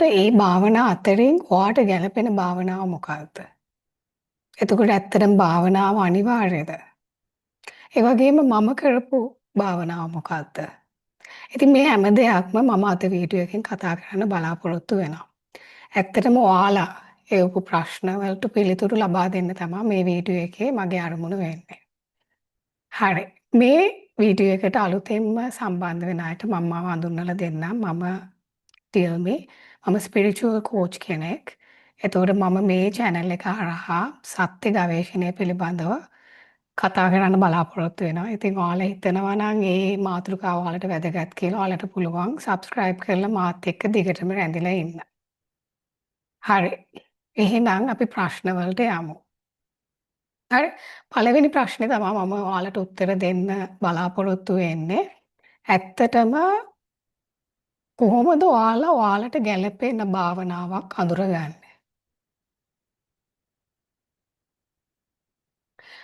ඒ භාවනා අතරින් ඔයාට ගැළපෙන භාවනාව මොකක්ද? එතකොට ඇත්තටම භාවනාව අනිවාර්යද? ඒ වගේම මම කරපු භාවනාව මොකක්ද? ඉතින් මේ හැම දෙයක්ම මම අද වීඩියෝ එකෙන් කතා කරන්න බලාපොරොත්තු වෙනවා. ඇත්තටම ඔයාලා එවපු ප්‍රශ්න වලට පිළිතුරු ලබා දෙන්න තමයි මේ වීඩියෝ එකේ මගේ අරමුණ වෙන්නේ. හරි. මේ වීඩියෝ එකට අලුතෙන්ම සම්බන්ධ වෙන අයට මම මාව හඳුන්වලා දෙන්නම්. මම ටිල්මි. මම ස්පිරිචුවල් කෝච් කෙනෙක්. එතකොට මම මේ channel එක හරහා සත්‍ය ගවේෂණය පිළිබඳව කතා කරන්න බලාපොරොත්තු වෙනවා. ඉතින් ඔයාලා හිතනවා නම් මේ මාතෘකාව ඔයාලට වැදගත් කියලා ඔයාලට පුළුවන් subscribe කරලා මාත් එක්ක දිගටම රැඳිලා ඉන්න. හරි. එහෙනම් අපි ප්‍රශ්න වලට යමු. හරි. පළවෙනි ප්‍රශ්නේ තමයි මම ඔයාලට උත්තර දෙන්න බලාපොරොත්තු වෙන්නේ. ඇත්තටම කොහොමද ඔයාලට ගැළපෙන භාවනාවක් අඳුරගන්නේ?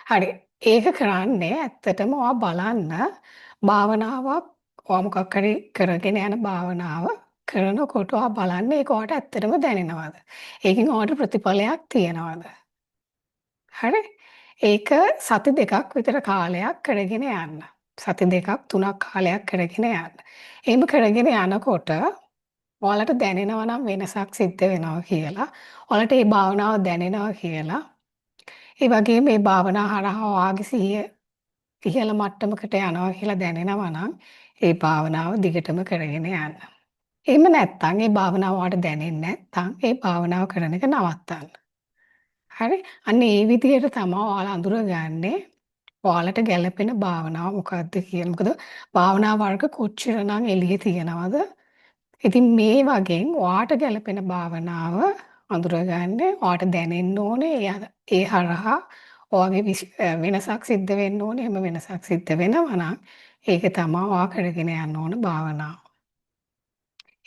හරි. ඒක කරන්නේ ඇත්තටම ඔයා බලන්න භාවනාවක් ඔයා මොකක් හරි කරගෙන යන භාවනාව කරනකොට ඔයා බලන්න ඒක ඔයාට ඇත්තටම දැනෙනවද? ඒකෙන් ඔයාට ප්‍රතිඵලයක් තියෙනවද? හරි. ඒක සති දෙකක් විතර කාලයක් කරගෙන යන්න. සති දෙකක් තුනක් කාලයක් කරගෙන යන්න. එහෙම කරගෙන යනකොට ඔයාලට දැනෙනවා නම් වෙනසක් සිද්ධ වෙනවා කියලා. ඔයාලට මේ භාවනාව දැනෙනවා කියලා. ඒ වගේම මේ භාවනාව හරහා ඔයාගේ සිහිය ඉහළ මට්ටමකට යනවා කියලා දැනෙනවා නම් ඒ භාවනාව දිගටම කරගෙන යන්න. එහෙම නැත්නම් ඒ භාවනාව ඔයාලට දැනෙන්නේ නැත්නම් ඒ භාවනාව කරන එක නවත්තන්න. හරි? අන්න ඒ විදිහට තමයි ඔයාලා අඳුරගන්නේ ඔයාලට ගැළපෙන භාවනාව මොකක්ද කියලා. මොකද භාවනා වර්ග කොච්චරනම් එළියේ තියෙනවද? ඉතින් මේ වගේ ඔයාට ගැළපෙන භාවනාව අඳුරගන්න ඔයාට දැනෙන්න ඕනේ ඒ හරහා ඔයාගේ වෙනසක් සිද්ධ වෙන්න ඕනේ. එහෙම වෙනසක් සිද්ධ වෙනවා නම් ඒක තමයි ඔයා කරගෙන යන්න ඕන භාවනාව.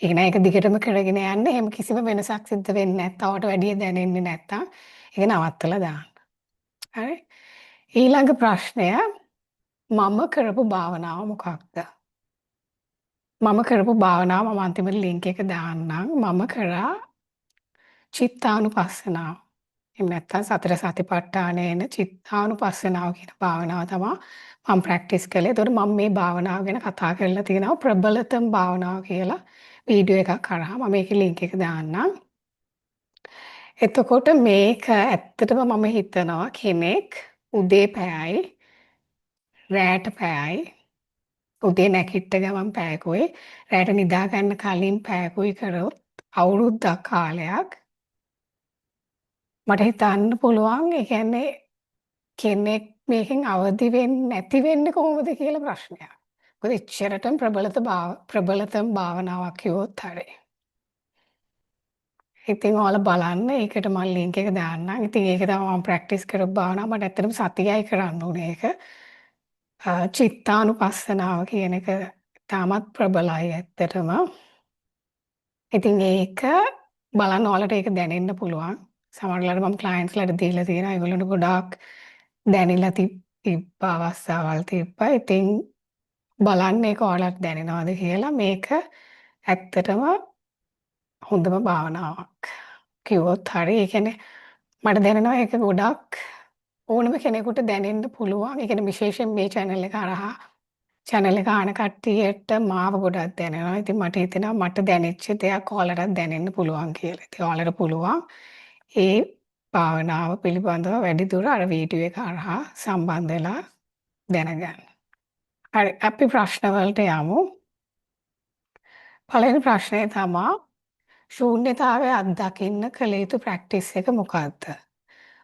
ඒක නෑ ඒක දිගටම කරගෙන යන්න එහෙම කිසිම වෙනසක් සිද්ධ වෙන්නේ නැත්නම් ඔයාට වැඩිය දැනෙන්නේ නැත්නම් ඒක නවත්තලා දාන්න. හරි? ඊළඟ ප්‍රශ්නය මම කරපු භාවනාව මොකක්ද? මම කරපු භාවනාව මම අන්තිමට ලින්ක් එක දාන්නම්. මම කරා චිත්තානුපස්සනාව. එහෙම නැත්නම් සතර සතිපට්ඨානයේන චිත්තානුපස්සනාව කියන භාවනාව තමයි මම ප්‍රැක්ටිස් කළේ. ඒතකොට මම මේ භාවනාව ගැන කතා කරලා තියෙනවා ප්‍රබලතම භාවනාව කියලා වීඩියෝ එකක් කරා. මම ඒකේ ලින්ක් එක දාන්නම්. එතකොට මේක ඇත්තටම මම හිතනවා කෙනෙක් උදේ පැයයි රෑට පැයයි උදේ නැගිට ගමන් පැයකුයි රෑට නිදා ගන්න කලින් පැයකුයි කරොත් අවුරුද්දක් කාලයක් මට හිතන්න පුළුවන් ඒ කියන්නේ කෙනෙක් මේකෙන් අවදි වෙන්නේ නැති වෙන්නේ කොහොමද කියලා ප්‍රශ්නයක්. මොකද එච්චරටම ප්‍රබලතම භාවනාවක් කිව්වොත් හරි. ඉතින් ඔයාලා බලන්න ඒකට මම ලින්ක් එක දාන්නම්. ඉතින් ඒක තමයි මම ප්‍රැක්ටිස් කරපු භාවනාව. මට ඇත්තටම සතියයි කරන්න ඕනේ ඒක. චිත්තානුපස්සනාව කියන එක තාමත් ප්‍රබලයි ඇත්තටම. ඉතින් ඒක බලන්න ඔයාලට ඒක දැනෙන්න පුළුවන්. සමහර වෙලාවට මම ක්ලයන්ට්ස්ලාට දීලා තියෙනවා. ඒගොල්ලන්ට ගොඩාක් දැනෙලා තිබ්බ අවස්ථාවල් තිබ්බා. ඉතින් බලන්න ඒක ඔයාලට දැනෙනවද කියලා. මේක ඇත්තටම හොඳම භාවනාවක් කිව්වොත් හරි. ඒ කියන්නේ මට දැනෙනවා ඒක ගොඩක් ඕනම කෙනෙකුට දැනෙන්න පුළුවන්. ඒ කියන්නේ විශේෂයෙන් මේ channel එක හරහා channel එක අහන කට්ටියට මාව ගොඩක් දැනෙනවා. ඉතින් මට හිතෙනවා මට දැනෙච්ච දෙයක් ඔයාලටත් දැනෙන්න පුළුවන් කියලා. ඉතින් ඔයාලට පුළුවන් ඒ භාවනාව පිළිබඳව වැඩිදුර අර වීඩියෝ එක හරහා සම්බන්ධ වෙලා දැනගන්න. හරි අපි ප්‍රශ්න වලට යමු. පළවෙනි ප්‍රශ්නය තමයි ශූන්‍යතාවය අත්දකින්න කළ යුතු ප්‍රැක්ටිස් එක මොකක්ද?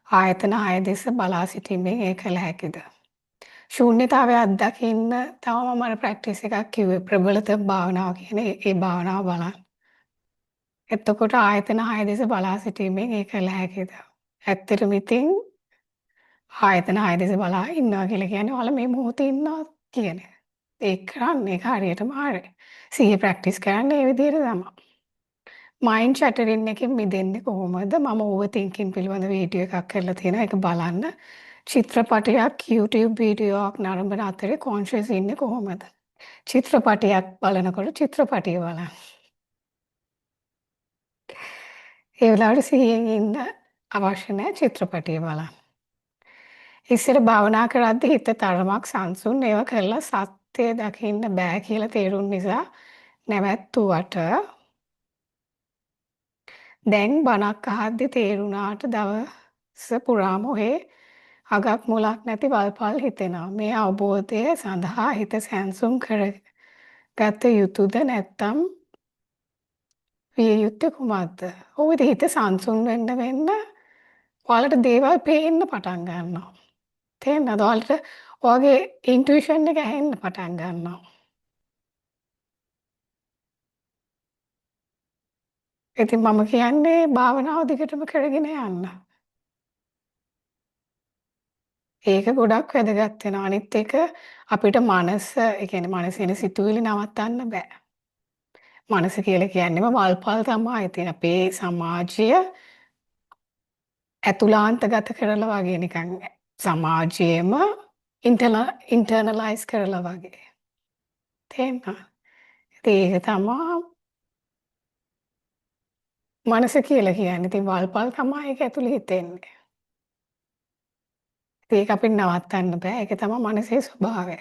ආයතන 6 දෙස බලා සිටීමෙන් ඒ කළ හැකිද? ශූන්‍යතාවය අත්දකින්න තමයි මම අර ප්‍රැක්ටිස් එකක් කිව්වේ ප්‍රබලතම භාවනාව කියන ඒ භාවනාව බලන්න. එතකොට ආයතන 6 දෙස බලා සිටීමෙන් ඒ කළ හැකිද? ඇත්තටම ඉතින් ආයතන 6 දෙස බලා ඉන්නවා කියලා කියන්නේ ඔයාලා මේ මොහොතේ ඉන්නවා කියන එක. ඒක කරන්නේ ඒක හරියටම හරි. සිහිය ප්‍රැක්ටිස් කරන්නේ ඒ විදිහට තමයි. මයින්ඩ් ෂැටරින් එකෙන් මිදෙන්නේ කොහොමද? මම ඕවර් තින්කින් පිළිබඳ වීඩියෝ එකක් කරලා තියෙනවා. ඒක බලන්න. චිත්‍රපටයක් YouTube වීඩියෝවක් නරඹන අතරේ කොන්ෂියස් ඉන්නේ කොහොමද? චිත්‍රපටයක් බලනකොට චිත්‍රපටිය බලන්න. ඒ වෙලාවට සිහියෙන් ඉන්න අවශ්‍ය නැහැ චිත්‍රපටිය බලන්න. ඉස්සර භාවනා කරද්දී හිත තරමක් සංසුන් ඒවා කරලා සත්‍ය දකින්න බෑ කියලා තේරුම් නිසා නැවැත්තුවට දැන් බණක් අහද්දි තේරුණාට දවස පුරාම ඔහේ අගක් මුලක් නැති වල්පල් හිතෙනවා. මේ අවබෝධය සඳහා හිත සැන්සුම් කරගත යුතුද නැත්නම් විය යුත්තේ කුමක්ද? ඔව් ඉතින් හිත සංසුන් වෙන්න ඔයාලට දේවල් පේන්න පටන් ගන්නවා. තේරෙනවද? ඔයාලට ඔයාගේ ඉන්ටුයිෂන් එක ඇහෙන්න පටන් ගන්නවා. ඉතින් මම කියන්නේ භාවනාව දිගටම කරගෙන යන්න. ඒක ගොඩක් වැදගත් වෙනවා. අනිත් එක අපිට මනස, ඒ කියන්නේ මනසේ එන සිතුවිලි නවත්තන්න බෑ. මනස කියලා කියන්නේම වල්පල් තමයි. ඉතින් අපේ සමාජය ඇතුලාන්තගත කරලා වගේ නිකන් සමාජයේම ඉන්ටර්නලයිස් කරලා වගේ. තේරෙනවද? ඉතින් ඒක තමා මනස කියලා කියන්නේ. ඉතින් වල්පල් තමයි ඒක ඇතුලේ හිතෙන්නේ. ඉතින් ඒක අපිට නවත්තන්න බෑ. ඒක තමයි මනසේ ස්වභාවය.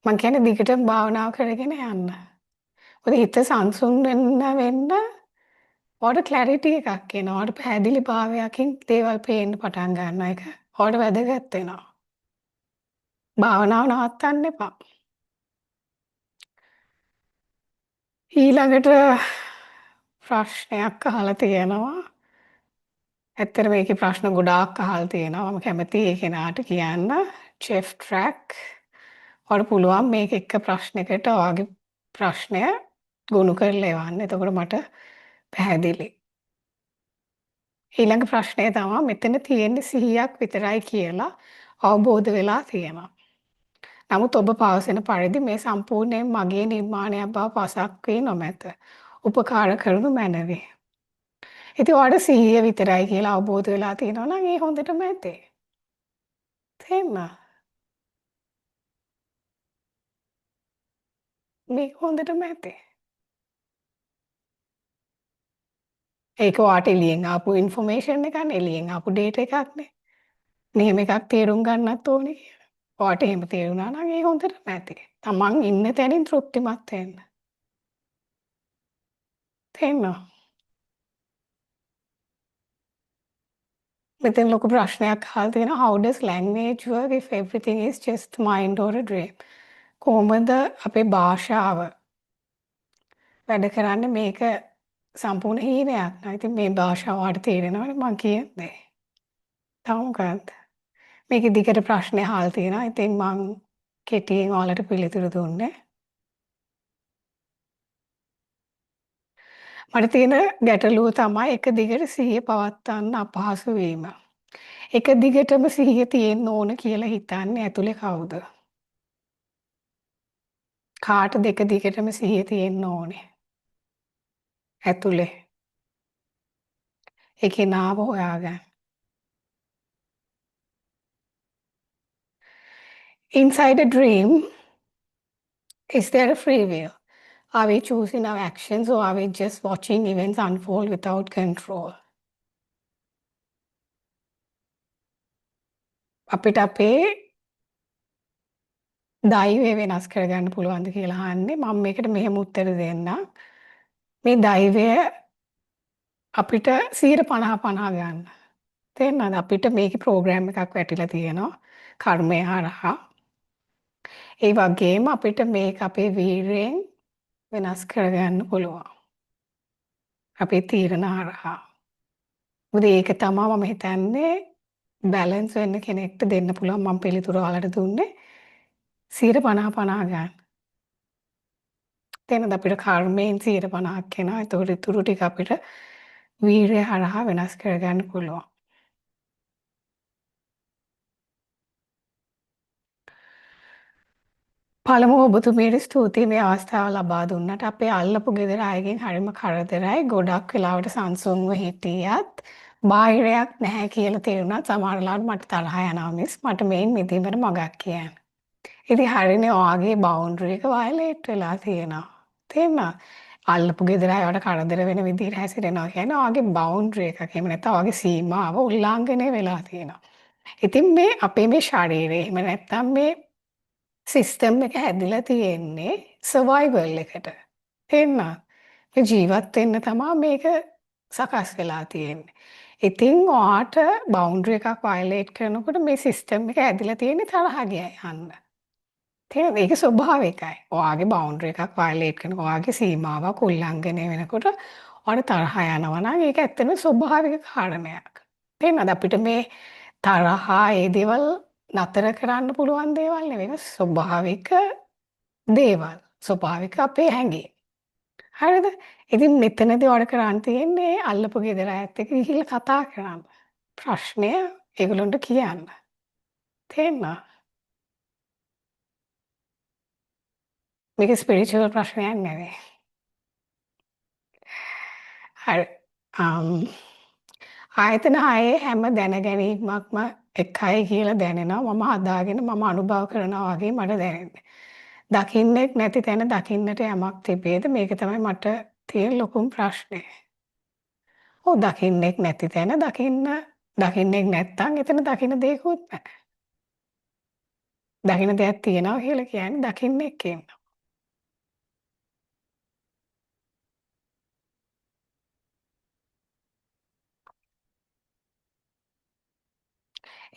මං කියන්නේ දිගටම භාවනාව කරගෙන යන්න. මොකද හිත සංසුන් වෙන්න ඔයාලට ක්ලැරිටි එකක් එනවා. ඔයාලට පැහැදිලි භාවයකින් දේවල් පේන්න පටන් ගන්නවා. ඒක ඔයාලට වැදගත් වෙනවා. භාවනාව නවත්තන්න එපා. ඊළඟට ප්‍රශ්නයක් අහලා තියෙනවා. ඇත්තට මේකේ ප්‍රශ්න ගොඩාක් අහලා තියෙනවා. මම කැමතියි ඒ කෙනාට කියන්න. චෙෆ් ට්‍රැක් ඔයාලට පුළුවන් මේක එක ප්‍රශ්නයකට ඔයාගේ ප්‍රශ්නය ගොනු කරලා එවන්න. එතකොට මට පැහැදිලි. ඊළඟ ප්‍රශ්නය තමයි මෙතන තියෙන්නේ 100ක් විතරයි කියලා අවබෝධ වෙලා තියෙනවා. නමුත් ඔබ පවසන පරිදි මේ සම්පූර්ණයෙන් මගේ නිර්මාණයක් බව පසක් වී නොමැත. උපකාර කරනු මැනවි. ඉතින් ඔයාලට 100 විතරයි කියලා අවබෝධ වෙලා තියෙනවා නම් ඒ හොඳටම ඇති. තේරුණා? මේක හොඳටම ඇති. ඒක ඔයාට එළියෙන් ආපු ඉන්ෆර්මේෂන් එකක්නේ, එළියෙන් ආපු ඩේටා එකක්නේ. මෙහෙම එකක් තේරුම් ගන්නත් ඕනේ කියලා. ඔයාට එහෙම තේරුණා නම් ඒ හොඳටම ඇති. තමන් ඉන්න තැනින් තෘප්තිමත් වෙන්න. තේරෙනවද? මෙතන ලොකු ප්‍රශ්නයක් අහලා තියෙනවා. How does language work if everything is just mind or a dream? කොහොමද අපේ භාෂාව වැඩ කරන්නේ මේක සම්පූර්ණ හීනයක් නේ. ඉතින් මේ භාෂාව ඔයාලට තේරෙනවනේ මං කියන්නේ. තව මොකක්ද? මේකේ දිගට ප්‍රශ්න අහලා තියෙනවා. ඉතින් මං කෙටියෙන් ඔයාලට පිළිතුරු දුන්නේ. මට තියෙන ගැටලුව තමයි එක දිගට සිහිය පවත්වන්න අපහසු වීම. එක දිගටම සිහිය තියෙන්න ඕන කියලා හිතන්නේ ඇතුලේ කවුද? කාටද එක දිගටම සිහිය තියෙන්න ඕනේ? ඇතුලේ. ඒ කෙනාව හොයාගන්න. Inside a dream, is there a free will? Are we choosing our actions or are we just watching events unfold without control? අපිට අපේ දෛවය වෙනස් කරගන්න පුළුවන්ද කියලා අහන්නේ. මම මේකට මෙහෙම උත්තර දෙන්නම්. මේ දෛවය අපිට 50-50 ගන්න. තේරෙනවද? අපිට මේකේ ප්‍රෝග්‍රෑම් එකක් වැටිලා තියෙනවා. කර්මය හරහා. ඒ වගේම අපිට මේක අපේ වීර්යයෙන් වෙනස් කරගන්න පුළුවන්. අපේ තීරණ හරහා. මොකද ඒක තමයි මම හිතන්නේ බැලන්ස් වෙන්න කෙනෙක්ට දෙන්න පුළුවන් මම පිළිතුර ඔයාලට දුන්නේ 50-50 ගන්න. තේරෙනවද අපිට කර්මයෙන් 50%ක් එනවා. ඒතකොට ඉතුරු ටික අපිට වීර්යය හරහා වෙනස් කරගන්න පුළුවන්. පළමුව ඔබතුමියට ස්තුතියි මේ අවස්ථාව ලබා දුන්නට. අපේ අල්ලපු ගෙදර අයගෙන් හරිම කරදරයි. ගොඩක් වෙලාවට සංසුන්ව හිටියත් බාහිරයක් නැහැ කියලා තේරුණත් සමහර වෙලාවට මට තරහ යනවා මිස් මට මේන් මිදීමට මගක් කියන්න. ඉතින් හරිනේ ඔයාගේ බවුන්ඩරි එක වයලේට් වෙලා තියෙනවා. තේරුණා? අල්ලපු ගෙදර අයවට කරදර වෙන විදිහට හැසිරෙනවා කියන්නේ ඔයාගේ බවුන්ඩරි එකක්. එහෙම නැත්නම් ඔයාගේ සීමාව උල්ලංඝනය වෙලා තියෙනවා. ඉතින් මේ අපේ මේ ශරීරය එහෙම නැත්නම් මේ සිස්ටම් එක හැදිලා තියෙන්නේ සර්වයිවල් එකට. තේරුණාද? මේ ජීවත් වෙන්න තමා මේක සකස් වෙලා තියෙන්නේ. ඉතින් ඔයාට බවුන්ඩරි එකක් වයලේට් කරනකොට මේ සිස්ටම් එක ඇදිලා තියෙන්නේ තරහා යන්න. තේරෙනවද? ඒක ස්වභාවිකයි. ඔයාගේ බවුන්ඩරි එකක් වයලේට් කරන ඔයාගේ සීමාවක් උල්ලංඝනය වෙනකොට ඔයාට තරහා යනවා නම් ඒක ඇත්තටම ස්වභාවික කාරණයක්. තේරෙනවද? අපිට මේ තරහා ඒ දේවල් නතර කරන්න පුළුවන් දේවල් නෙවෙයි. ඒක ස්වභාවික දේවල්. ස්වභාවික අපේ හැඟීම්. හරිද? ඉතින් මෙතනදී ඔයාලට කරන්න තියෙන්නේ අල්ලපු ගෙදර අයත් එක්ක ගිහිල්ලා කතා කරන්න. ප්‍රශ්නය ඒගොල්ලන්ට කියන්න. තේරුණා? මේක ස්පිරිචුවල් ප්‍රශ්නයක් නෙවෙයි. හරි. අම් ආයතන හයේ හැම දැනගැනීමක්ම එකයි කියලා දැනෙනවා. මම හදාගෙන මම අනුභව කරනවා වගේ මට දැනෙන්නේ. දකින්නෙක් නැති තැන දකින්නට යමක් තිබේද? මේක තමයි මට තියෙන ලොකුම ප්‍රශ්නේ. ඔව් දකින්නෙක් නැති තැන දකින්නෙක් නැත්තම් එතන දකින්න දෙයක්වත් නැහැ. දකින්න දෙයක් තියෙනවා කියලා කියන්නේ දකින්නෙක් ඉන්නවා.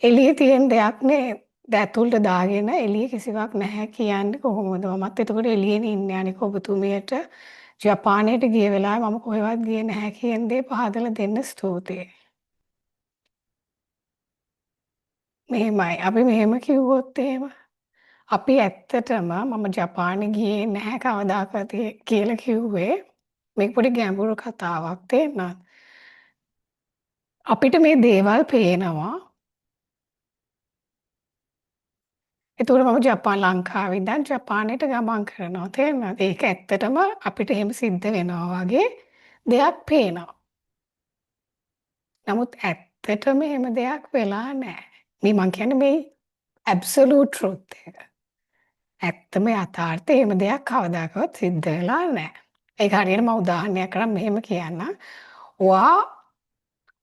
එළියේ තියෙන දෙයක්නේ ඇතුළට දාගෙන එළියේ කිසිවක් නැහැ කියන්නේ කොහොමද? මමත් එතකොට එළියේනේ ඉන්නේ. අනික ඔබතුමියට ජපානයට ගිය වෙලාවේ මම කොහෙවත් ගියේ නැහැ කියන දේ පහදලා දෙන්න ස්තුතියි. මෙහෙමයි. අපි මෙහෙම කිව්වොත් එහෙම අපි ඇත්තටම මම ජපානෙ ගියේ නැහැ කවදාකවත් කියලා කිව්වේ මේක පොඩි ගැඹුරු කතාවක් තේරුණාද? අපිට මේ දේවල් පේනවා. ඒතකොට මම ලංකාවේ ඉඳන් ජපානයට ගමන් කරනවා තේරුණාද? ඒක ඇත්තටම අපිට එහෙම සිද්ධ වෙනවා වගේ දෙයක් පේනවා. නමුත් ඇත්තටම එහෙම දෙයක් වෙලා නැහැ. මේ මං කියන්නේ මේ ඇබ්සලූට් ට්‍රුත් එක. ඇත්තම යථාර්ථය එහෙම දෙයක් කවදාකවත් සිද්ධ වෙලා නැහැ. ඒක හරියට මම උදාහරණයක් කරන් මෙහෙම කියන්නම්. ඔයා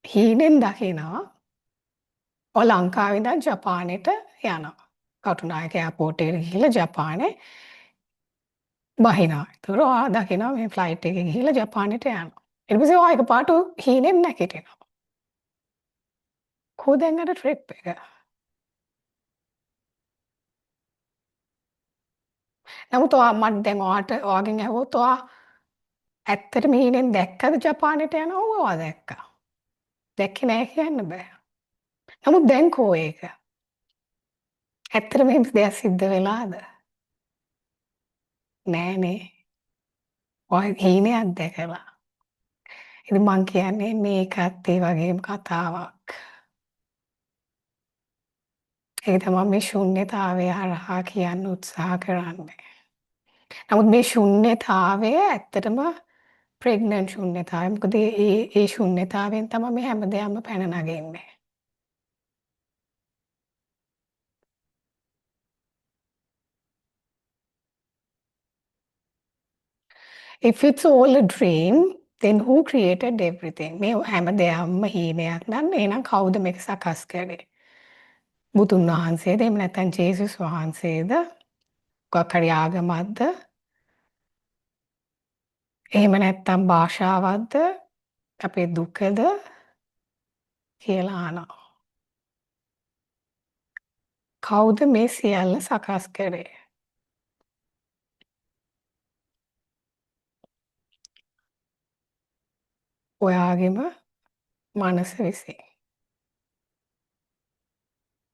හීනෙන් දකිනවා ලංකාවේ ඉඳන් ජපානයට යනවා. කටුනායක එයාපෝට් එකට ගිහිල්ලා ජපානේ බහිනවා. ඒතකොට ඔයා දකිනවා මේ ෆ්ලයිට් එකේ ගිහිල්ලා ජපානයට යනවා. ඊට පස්සේ ඔයා එකපාරට හීනෙන් නැගිටිනවා. කොහොද දැන් අර ට්‍රිප් එක? නමුත් ඔයා මට දැන් ඔයාගෙන් ඇහුවොත් ඔයා ඇත්තටම හීනෙන් දැක්කද ජපානයට යනවා? ඔව් ඔයා දැක්කා. දැක්කේ නෑ කියන්න බෑ. නමුත් දැන් කෝ ඒක? ඇත්තටම එහෙම දෙයක් සිද්ධ වෙලාද? නෑනේ. ඔයා හීනයක් දැකලා. ඉතින් මං කියන්නේ මේකත් ඒ වගේම කතාවක්. ඒක තමයි මේ ශුන්්‍යතාවය හරහා කියන්න උත්සාහ කරන්නේ. නමුත් මේ ශුන්්‍යතාවය ඇත්තටම ප්‍රෙග්නන්ට් ශුන්්‍යතාවය. මොකද ඒ ශුන්්‍යතාවයෙන් තමයි මේ හැමදේම පැන නගින්නේ. If it's all a dream, then who created everything? මේ හැමදේම හීනයක් නම් එහෙනම් කවුද මේක සකස් කරේ? බුදුන් වහන්සේද? එහෙම නැත්නම් ජේසුස් වහන්සේද? මොකක් හරි ආගමක්ද? එහෙම නැත්නම් භාෂාවක්ද? අපේ දුකද? කියලා අහනවා. කවුද මේ සියල්ල සකස් කරේ? ඔයාගේම මනස විසින්.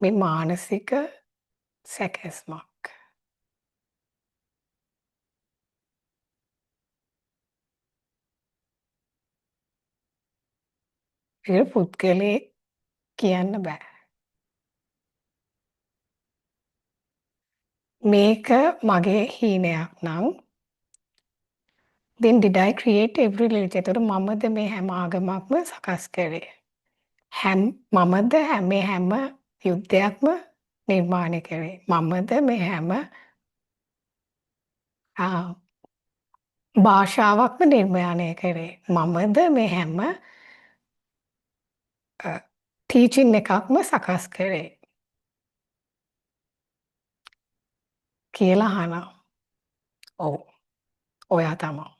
මේ මානසික සැකැස්මක්. ඒක පුද්ගලයෙක් කියන්න බෑ. මේක මගේ හීනයක් නම් then did I create every religion? එතකොට මමද මේ හැම ආගමක්ම සකස් කරේ? මමද මේ හැම යුද්ධයක්ම නිර්මාණය කරේ? මමද මේ හැම භාෂාවක්ම නිර්මාණය කරේ. මමද මේ හැම ටීචින් එකක්ම සකස් කරේ කියලා අහනවා. ඔව්. ඔයා තමා.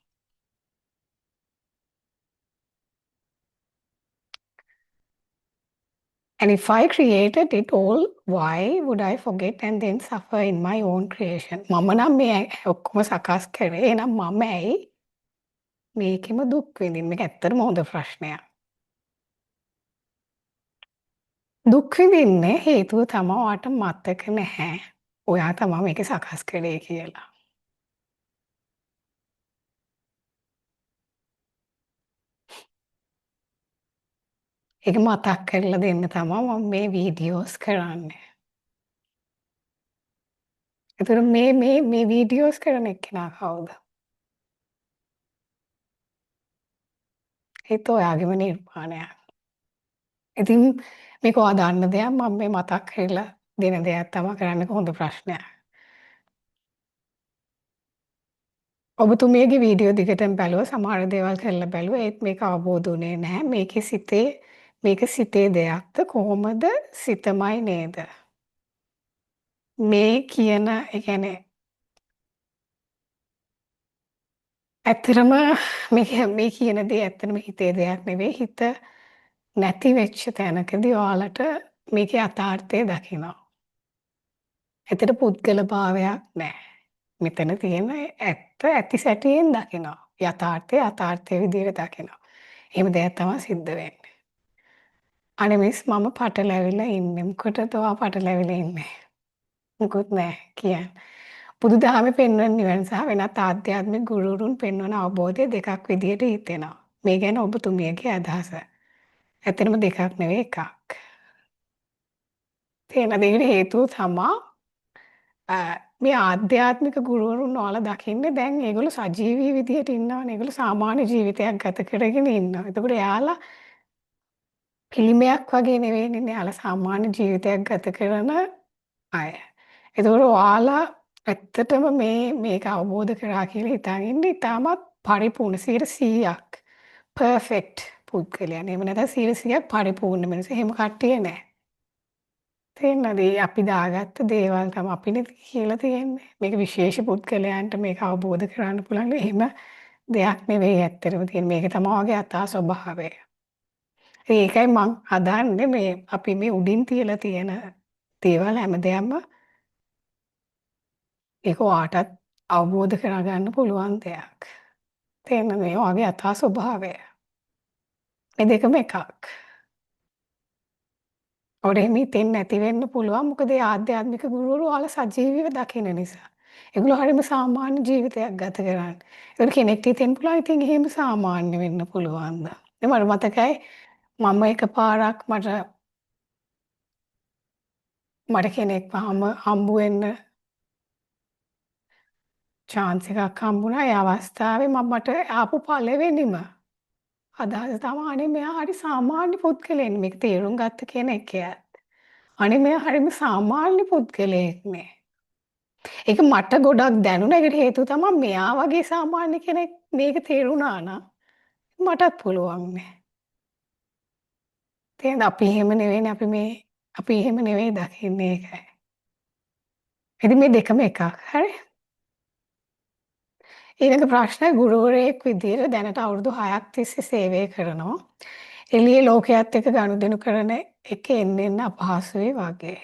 And if I created it all, why would I forget and then suffer in my own creation? මම නම් මේ ඔක්කොම සකස් කරේ. එහෙනම් මම ඇයි මේකෙම දුක් විඳින්නේ? මේක ඇත්තටම හොඳ ප්‍රශ්නයක්. දුක් විඳින්නේ හේතුව තමයි ඔයාට මතක නැහැ. ඔයා තමයි මේක සකස් කළේ කියලා. ඒක මතක් කරලා දෙන්න තමයි මම මේ වීඩියෝස් කරන්නේ. ඒතර මේ වීඩියෝස් කරන එක්කෙනා කවුද? ඒත් ඔයාගේම නිර්මාණයක්. ඉතින් මේක ඔයා දන්න දෙයක් මම මේ මතක් කරලා දෙන දෙයක් තමයි කරන්න හොඳ ප්‍රශ්නයක්. ඔබතුමියගේ වීඩියෝ දිගටම බැලුවා සමහර දේවල් කරලා බැලුවා ඒත් මේක අවබෝධ වුණේ නැහැ. මේක සිතේ දෙයක්ද කොහොමද සිතමයි නේද? මේ කියන ඒ කියන්නේ ඇත්තටම මේ කියන දේ ඇත්තටම හිතේ දෙයක් නෙවෙයි. හිත නැති වෙච්ච තැනකදී ඔයාලට මේකේ යථාර්ථය දකිනවා. එතන පුද්ගල භාවයක් නැහැ. මෙතන තියෙන ඇත්ත ඇති සැටියෙන් දකිනවා. යථාර්ථය විදිහට දකිනවා. එහෙම දෙයක් තමයි සිද්ධ වෙන්නේ. අනේ මිස් මම පටලැවිලා ඉන්නේ. මොකටද ඔයා පටලැවිලා ඉන්නේ? මුකුත් නැහැ කියන්න. බුදුදහමේ පෙන්වන නිවන සහ වෙනත් ආධ්‍යාත්මික ගුරුවරුන් පෙන්වන අවබෝධය දෙකක් විදිහට හිතෙනවා. මේ ගැන ඔබතුමියගේ අදහස. ඇත්තටම දෙකක් නෙවෙයි එකක්. තියෙන දෙයකට හේතුව තමා මේ ආධ්‍යාත්මික ගුරුවරුන් ඔයාලා දකින්නේ දැන් ඒගොල්ලෝ සජීවී විදිහට ඉන්නවනේ. ඒගොල්ලෝ සාමාන්‍ය ජීවිතයක් ගත කරගෙන ඉන්නවා. එතකොට එයාලා පිළිමයක් වගේ නෙවෙයිනේ. එයාලා සාමාන්‍ය ජීවිතයක් ගත කරන අය. එතකොට ඔයාලා ඇත්තටම මේක අවබෝධ කරා කියලා හිතාගෙන ඉන්නේ ඉතාමත් පරිපූර්ණ 100%ක් පර්ෆෙක්ට් පුද්ගලයන්. එහෙම නැත්නම් 100%ක් පරිපූර්ණ මිනිස්සු. එහෙම කට්ටිය නෑ. තේරෙනවද? අපි දාගත්ත දේවල් තමයි අපිනේ කියලා තියෙන්නේ. මේක විශේෂ පුද්ගලයන්ට මේක අවබෝධ කරගන්න පුළුවන්. එහෙම දෙයක් නෙවෙයි ඇත්තටම තියෙන්නේ. මේක තමයි ඔයාගේ යථා ස්වභාවය. ඒකයි මං හදන්නේ මේ අපි මේ උඩින් තියලා තියෙන දේවල් හැමදේම ඒක ඔයාටත් අවබෝධ කරගන්න පුළුවන් දෙයක්. තේරෙනවද? මේ ඔයාගේ යථා ස්වභාවය. මේ දෙකම එකක්. ඔයාට එහෙම හිතෙන්නේ නැති වෙන්න පුළුවන්. මොකද ඒ ආධ්‍යාත්මික ගුරුවරු ඔයාලා සජීවීව දකින නිසා. ඒගොල්ලෝ හරිම සාමාන්‍ය ජීවිතයක් ගත කරන්නේ. ඒකට කෙනෙක්ට හිතෙන්න පුළුවන් ඉතින් එහෙම සාමාන්‍ය වෙන්න පුළුවන්ද? මට මතකයි මම එකපාරක් මට කෙනෙක්ව හම්බ වෙන්න chance එකක් හම්බුණා. ඒ අවස්ථාවේ මට ආපු පළවෙනිම අදහස තමයි අනේ මෙයා හරි සාමාන්‍ය පුද්ගලයෙක්. මේක තේරුම් ගත්ත කෙනෙක් එයා. අනේ මෙයා හරිම සාමාන්‍ය පුද්ගලයෙක්නේ. ඒක මට ගොඩක් දැනුණා. ඒකට හේතුව තමයි මෙයා වගේ සාමාන්‍ය කෙනෙක් මේක තේරුණා නම් මටත් පුළුවන්නේ. තේරෙනවද? අපි එහෙම නෙවෙයිනේ අපි එහෙම නෙවෙයි දකින්නේ ඒකයි. ඉතින් මේ දෙකම එකක්. හරි? ඊළඟ ප්‍රශ්නය ගුරුවරයෙක් විදියට දැනට අවුරුදු 6ක් තිස්සේ සේවය කරනවා. එළියේ ලෝකයේත් එක්ක ගනුදෙනු කරන එක එන්න අපහසුයි වගේ.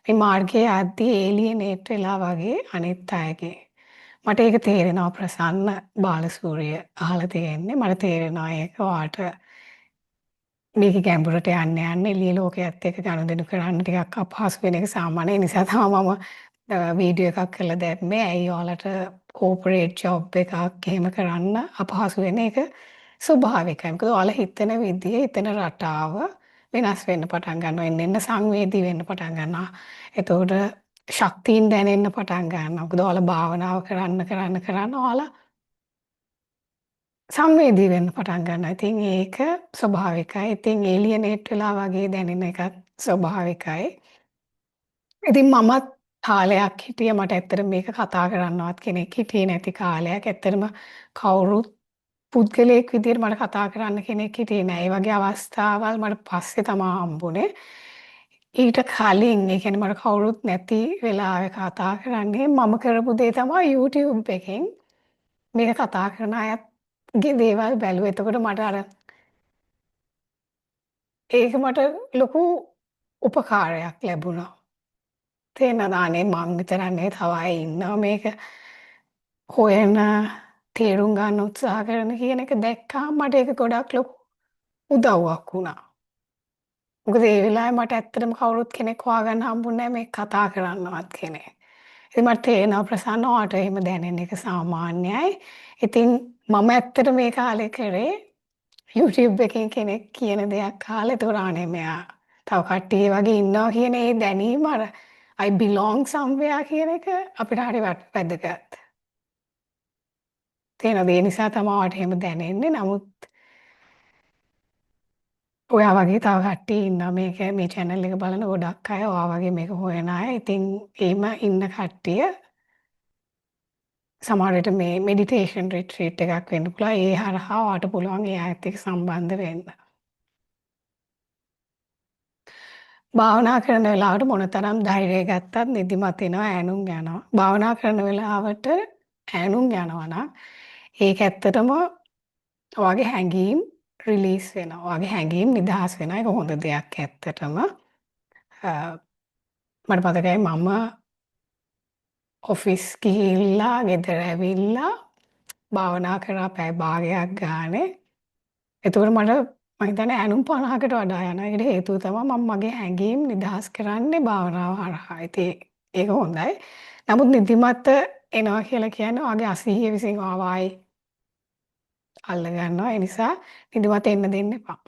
මේ මාර්ගයේ යද්දී ඒලියනේට් වෙලා වගේ අනිත් අයගේ. මට ඒක තේරෙනවා ප්‍රසන්න බාලසූරිය අහලා තියෙන්නේ. මට තේරෙනවා ඒක ඔයාට මේක ගැඹුරට යන්න එළිය ලෝකයේත් එක්ක ගනුදෙනු කරන්න ටිකක් අපහසු වෙන එක සාමාන්‍ය. ඒ නිසා තමයි මම වීඩියෝ එකක් කරලා දැම්මේ. ඇයි ඔයාලට කෝපරේට් ජොබ් එකක් එහෙම කරන්න අපහසු වෙන එක ස්වභාවිකයි. මොකද ඔයාලා හිතන විදිය, හිතන රටාව වෙනස් වෙන්න පටන් ගන්නවා. එන්න සංවේදී වෙන්න පටන් ගන්නවා. එතකොට ශක්තියින් දැනෙන්න පටන් ගන්නවා. මොකද ඔයාලා භාවනාව කරන්න ඔයාලා සංවේදී වෙන්න පටන් ගන්නවා. ඉතින් ඒක ස්වභාවිකයි. ඉතින් ඒලියනේට් වෙලා වගේ දැනෙන එකත් ස්වභාවිකයි. ඉතින් මමත් කාලයක් හිටිය මට ඇත්තටම මේක කතා කරන්නවත් කෙනෙක් හිටියේ නැති කාලයක්. ඇත්තටම කවුරුත් පුද්ගලයෙක් විදිහට මට කතා කරන්න කෙනෙක් හිටියේ නෑ. ඒ වගේ අවස්ථාවල් මට පස්සේ තමා හම්බුනේ. ඊට කලින් ඒ කියන්නේ මට කවුරුත් නැති වෙලාවේ කතා කරන්නේ මම කරපු දේ තමයි YouTube එකෙන් මේක කතා කරන අයගේ දේවල් බැලුවා. එතකොට මට අර ඒක මට ලොකු උපකාරයක් ලැබුණා. තේරෙනවද? අනේ මං විතරක් නෙවෙයි තව අය ඉන්නවා මේක හොයන තේරුම් ගන්න උත්සාහ කරන කියන එක දැක්කාම මට ඒක ගොඩක් ලොකු උදව්වක් වුණා. මොකද ඒ වෙලාවේ මට ඇත්තටම කවුරුත් කෙනෙක් හොයාගන්න හම්බුනේ නැහැ මේක කතා කරන්නවත් කෙනෙක්. ඉතින් මට තේරෙනවා ප්‍රසන්න ඔයාට එහෙම දැනෙන එක සාමාන්‍යයි. ඉතින් මම ඇත්තට මේ කාලේ කරේ YouTube එකෙන් කෙනෙක් කියන දෙයක් අහලා ඒතකොට අනේ මෙයා තව කට්ටිය වගේ ඉන්නවා කියන ඒ දැනීම අර I belong somewhere කියන එක අපිට හරි වැදගත්. තේරෙනවද? ඒ නිසා තමයි ඔයාට එහෙම දැනෙන්නේ. නමුත් ඔයා වගේ තව කට්ටිය ඉන්නවා මේක මේ channel එක බලන ගොඩක් අය ඔයා වගේ මේක හොයන අය. ඉතින් එහෙම ඉන්න කට්ටිය සමහර විට මේ මෙඩිටේෂන් රිට්‍රීට් එකක් වෙන්න පුළුවන්. ඒ හරහා ඔයාට පුළුවන් ඒ අයත් එක්ක සම්බන්ධ වෙන්න. භාවනා කරන වෙලාවට මොනතරම් ධෛර්යය ගත්තත් නිදිමත එනවා ඈනුම් යනවා. භාවනා කරන වෙලාවට ඈනුම් යනවා නම් ඒක ඇත්තටම ඔයාගේ හැඟීම් රිලීස් වෙනවා. ඔයාගේ හැඟීම් නිදහස් වෙනවා. ඒක හොඳ දෙයක් ඇත්තටම. මට මතකයි මම ඔෆිස් ගිහිල්ලා ගෙදර ඇවිල්ලා භාවනා කරා පැය භාගයක් ගානේ. එතකොට මට මම හිතන්නේ ඈනුම් 50කට වඩා යනවා. ඒකට හේතුව තමයි මම මගේ හැඟීම් නිදහස් කරන්නේ භාවනාව හරහා. ඉතින් ඒක හොඳයි. නමුත් නිදිමත එනවා කියලා කියන්නේ ඔයාගේ අසීහිය විසින් ආව ආයි අල්ල ගන්නවා. ඒ නිසා නිදිමත එන්න දෙන්න එපා.